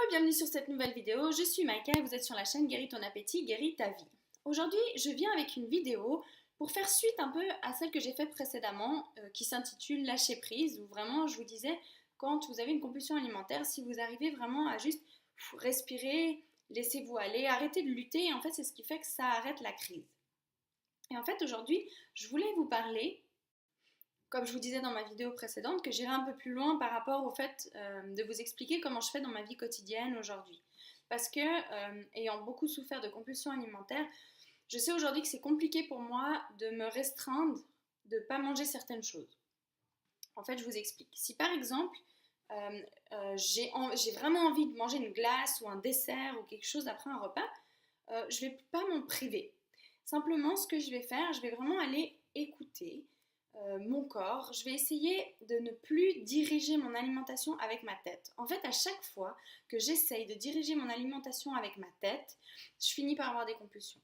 Bienvenue sur cette nouvelle vidéo, je suis Maïka et vous êtes sur la chaîne Guéris ton appétit, guéris ta vie. Aujourd'hui, je viens avec une vidéo pour faire suite un peu à celle que j'ai faite précédemment qui s'intitule Lâcher prise, où vraiment je vous disais, quand vous avez une compulsion alimentaire, si vous arrivez vraiment à juste respirer, laissez-vous aller, arrêtez de lutter, et en fait c'est ce qui fait que ça arrête la crise. Et en fait aujourd'hui, je voulais vous parler, comme je vous disais dans ma vidéo précédente, que j'irai un peu plus loin par rapport au fait de vous expliquer comment je fais dans ma vie quotidienne aujourd'hui. Parce que, ayant beaucoup souffert de compulsions alimentaires, je sais aujourd'hui que c'est compliqué pour moi de me restreindre, de ne pas manger certaines choses. En fait, je vous explique. Si par exemple, j'ai vraiment envie de manger une glace ou un dessert ou quelque chose après un repas, je ne vais pas m'en priver. Simplement, ce que je vais faire, je vais vraiment aller écouter mon corps. Je vais essayer de ne plus diriger mon alimentation avec ma tête. En fait, à chaque fois que j'essaye de diriger mon alimentation avec ma tête, je finis par avoir des compulsions.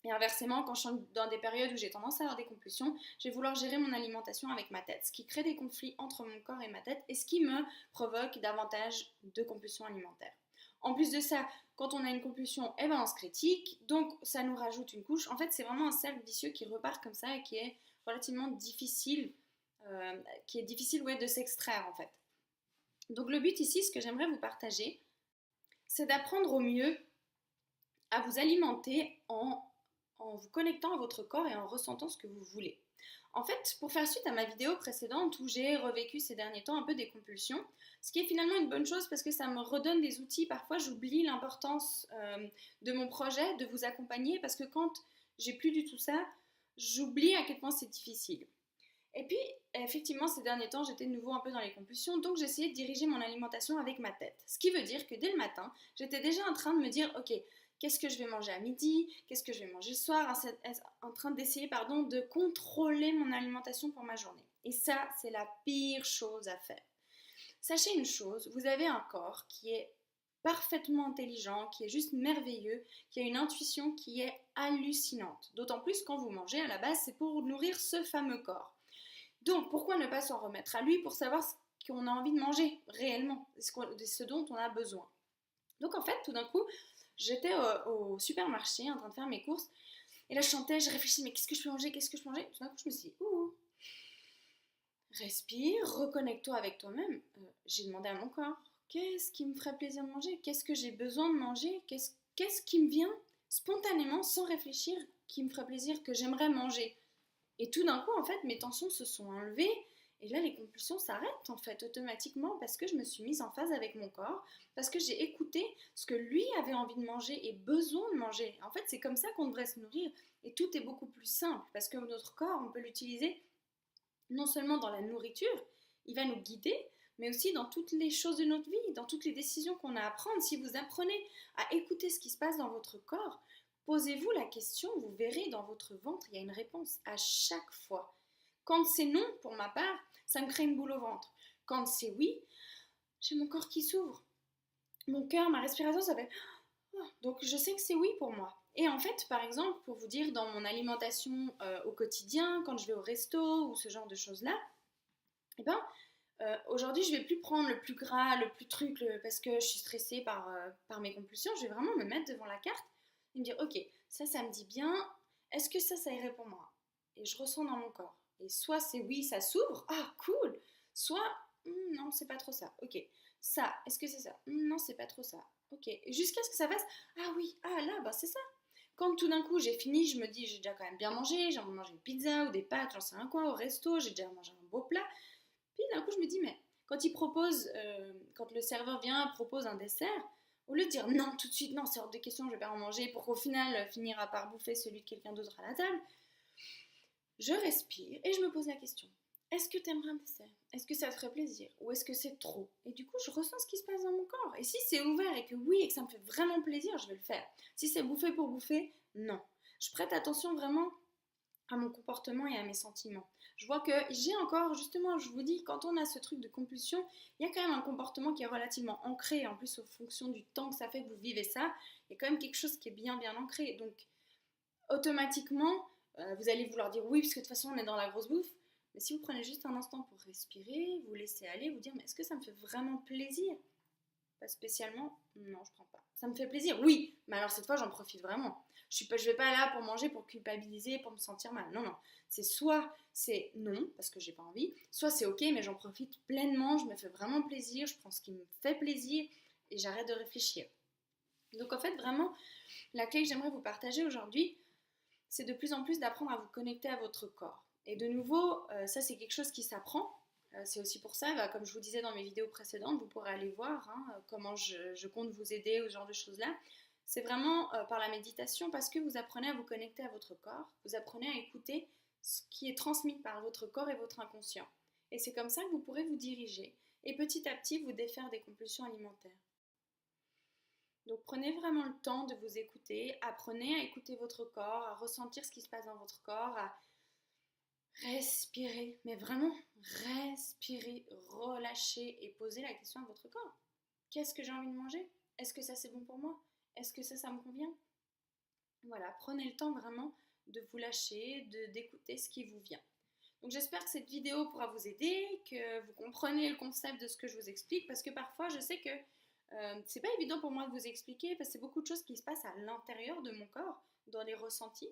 Et inversement, quand je suis dans des périodes où j'ai tendance à avoir des compulsions, je vais vouloir gérer mon alimentation avec ma tête, ce qui crée des conflits entre mon corps et ma tête et ce qui me provoque davantage de compulsions alimentaires. En plus de ça, quand on a une compulsion, eh ben on se critique, donc ça nous rajoute une couche. En fait, c'est vraiment un cercle vicieux qui repart comme ça et qui est relativement difficile, de s'extraire en fait. Donc le but ici, ce que j'aimerais vous partager, c'est d'apprendre au mieux à vous alimenter en vous connectant à votre corps et en ressentant ce que vous voulez. En fait, pour faire suite à ma vidéo précédente où j'ai revécu ces derniers temps un peu des compulsions, ce qui est finalement une bonne chose parce que ça me redonne des outils. Parfois, j'oublie l'importance de mon projet, de vous accompagner, parce que quand j'ai plus du tout ça, j'oublie à quel point c'est difficile. Et puis, effectivement, ces derniers temps, j'étais de nouveau un peu dans les compulsions, donc j'essayais de diriger mon alimentation avec ma tête. Ce qui veut dire que dès le matin, j'étais déjà en train de me dire, ok, qu'est-ce que je vais manger à midi, qu'est-ce que je vais manger le soir, en train d'essayer de contrôler mon alimentation pour ma journée. Et ça, c'est la pire chose à faire. Sachez une chose, vous avez un corps qui est parfaitement intelligent, qui est juste merveilleux, qui a une intuition qui est hallucinante. D'autant plus quand vous mangez, à la base, c'est pour nourrir ce fameux corps. Donc, pourquoi ne pas s'en remettre à lui pour savoir ce qu'on a envie de manger réellement, ce dont on a besoin. Donc, en fait, tout d'un coup, j'étais au supermarché en train de faire mes courses, et là, je chantais, je réfléchissais, mais qu'est-ce que je peux manger, qu'est-ce que je peux manger. Tout d'un coup, je me suis dit, respire, reconnecte-toi avec toi-même. J'ai demandé à mon corps, qu'est-ce qui me ferait plaisir de manger, qu'est-ce que j'ai besoin de manger, qu'est-ce qui me vient spontanément, sans réfléchir, qui me ferait plaisir, que j'aimerais manger. Et tout d'un coup, en fait, mes tensions se sont enlevées. Et là, les compulsions s'arrêtent, en fait, automatiquement, parce que je me suis mise en phase avec mon corps, parce que j'ai écouté ce que lui avait envie de manger et besoin de manger. En fait, c'est comme ça qu'on devrait se nourrir. Et tout est beaucoup plus simple, parce que notre corps, on peut l'utiliser non seulement dans la nourriture, il va nous guider, mais aussi dans toutes les choses de notre vie, dans toutes les décisions qu'on a à prendre. Si vous apprenez à écouter ce qui se passe dans votre corps, posez-vous la question, vous verrez dans votre ventre, il y a une réponse à chaque fois. Quand c'est non, pour ma part, ça me crée une boule au ventre. Quand c'est oui, j'ai mon corps qui s'ouvre. Mon cœur, ma respiration, ça fait... Donc je sais que c'est oui pour moi. Et en fait, par exemple, pour vous dire, dans mon alimentation au quotidien, quand je vais au resto ou ce genre de choses-là, eh ben, aujourd'hui, je vais plus prendre le plus gras, le plus truc, parce que je suis stressée par mes compulsions. Je vais vraiment me mettre devant la carte et me dire, ok, ça me dit bien. Est-ce que ça irait pour moi? Et je ressens dans mon corps. Et soit c'est oui, ça s'ouvre, ah cool. Soit non, c'est pas trop ça. Ok. Ça, est-ce que c'est ça? Non, c'est pas trop ça. Ok. Et jusqu'à ce que ça fasse, ah oui, ah là, bah c'est ça. Quand tout d'un coup j'ai fini, je me dis j'ai déjà quand même bien mangé, j'ai mangé une pizza ou des pâtes, j'en sais rien quoi, au resto, j'ai déjà mangé un beau plat. Puis d'un coup, je me dis, mais quand le serveur vient, propose un dessert, au lieu de dire non tout de suite, non, c'est hors de question, je vais pas en manger, pour qu'au final finir par bouffer celui de quelqu'un d'autre à la table, je respire et je me pose la question. Est-ce que tu aimerais un dessert? Est-ce que ça te ferait plaisir? Ou est-ce que c'est trop? Et du coup, je ressens ce qui se passe dans mon corps. Et si c'est ouvert et que oui, et que ça me fait vraiment plaisir, je vais le faire. Si c'est bouffer pour bouffer, non. Je prête attention vraiment à mon comportement et à mes sentiments. Je vois que j'ai encore, justement, je vous dis, quand on a ce truc de compulsion, il y a quand même un comportement qui est relativement ancré. En plus, en fonction du temps que ça fait que vous vivez ça, il y a quand même quelque chose qui est bien ancré. Donc, automatiquement, vous allez vouloir dire oui, parce que de toute façon, on est dans la grosse bouffe. Mais si vous prenez juste un instant pour respirer, vous laisser aller, vous dire, mais est-ce que ça me fait vraiment plaisir? spécialement, non, je prends pas. Ça me fait plaisir, oui, mais alors cette fois, j'en profite vraiment. Je vais pas là pour manger, pour culpabiliser, pour me sentir mal. Non, non. C'est soit c'est non, parce que j'ai pas envie, soit c'est ok, mais j'en profite pleinement, je me fais vraiment plaisir, je prends ce qui me fait plaisir et j'arrête de réfléchir. Donc en fait, vraiment, la clé que j'aimerais vous partager aujourd'hui, c'est de plus en plus d'apprendre à vous connecter à votre corps. Et de nouveau, ça c'est quelque chose qui s'apprend. C'est aussi pour ça, comme je vous disais dans mes vidéos précédentes, vous pourrez aller voir comment je compte vous aider ou ce genre de choses-là. C'est vraiment par la méditation parce que vous apprenez à vous connecter à votre corps, vous apprenez à écouter ce qui est transmis par votre corps et votre inconscient. Et c'est comme ça que vous pourrez vous diriger et petit à petit vous défaire des compulsions alimentaires. Donc prenez vraiment le temps de vous écouter, apprenez à écouter votre corps, à ressentir ce qui se passe dans votre corps, à respirer, mais vraiment respirer, relâcher et poser la question à votre corps. Qu'est-ce que j'ai envie de manger? Est-ce que ça c'est bon pour moi? Est-ce que ça me convient? Voilà, prenez le temps vraiment de vous lâcher, d'écouter ce qui vous vient. Donc j'espère que cette vidéo pourra vous aider, que vous comprenez le concept de ce que je vous explique, parce que parfois je sais que c'est pas évident pour moi de vous expliquer, parce que c'est beaucoup de choses qui se passent à l'intérieur de mon corps, dans les ressentis.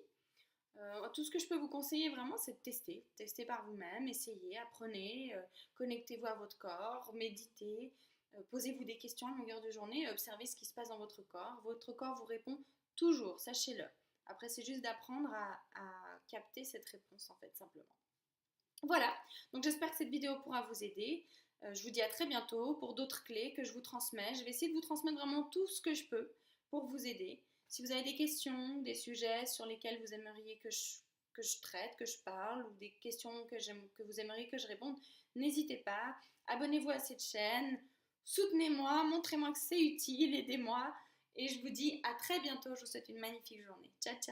Tout ce que je peux vous conseiller vraiment, c'est de tester. Tester par vous-même, essayez, apprenez, connectez-vous à votre corps, méditez, posez-vous des questions à longueur de journée, observez ce qui se passe dans votre corps. Votre corps vous répond toujours, sachez-le. Après, c'est juste d'apprendre à capter cette réponse, en fait, simplement. Voilà, donc j'espère que cette vidéo pourra vous aider. Je vous dis à très bientôt pour d'autres clés que je vous transmets. Je vais essayer de vous transmettre vraiment tout ce que je peux pour vous aider. Si vous avez des questions, des sujets sur lesquels vous aimeriez que je traite, que je parle, ou des questions que vous aimeriez que je réponde, n'hésitez pas. Abonnez-vous à cette chaîne, soutenez-moi, montrez-moi que c'est utile, aidez-moi. Et je vous dis à très bientôt. Je vous souhaite une magnifique journée. Ciao, ciao!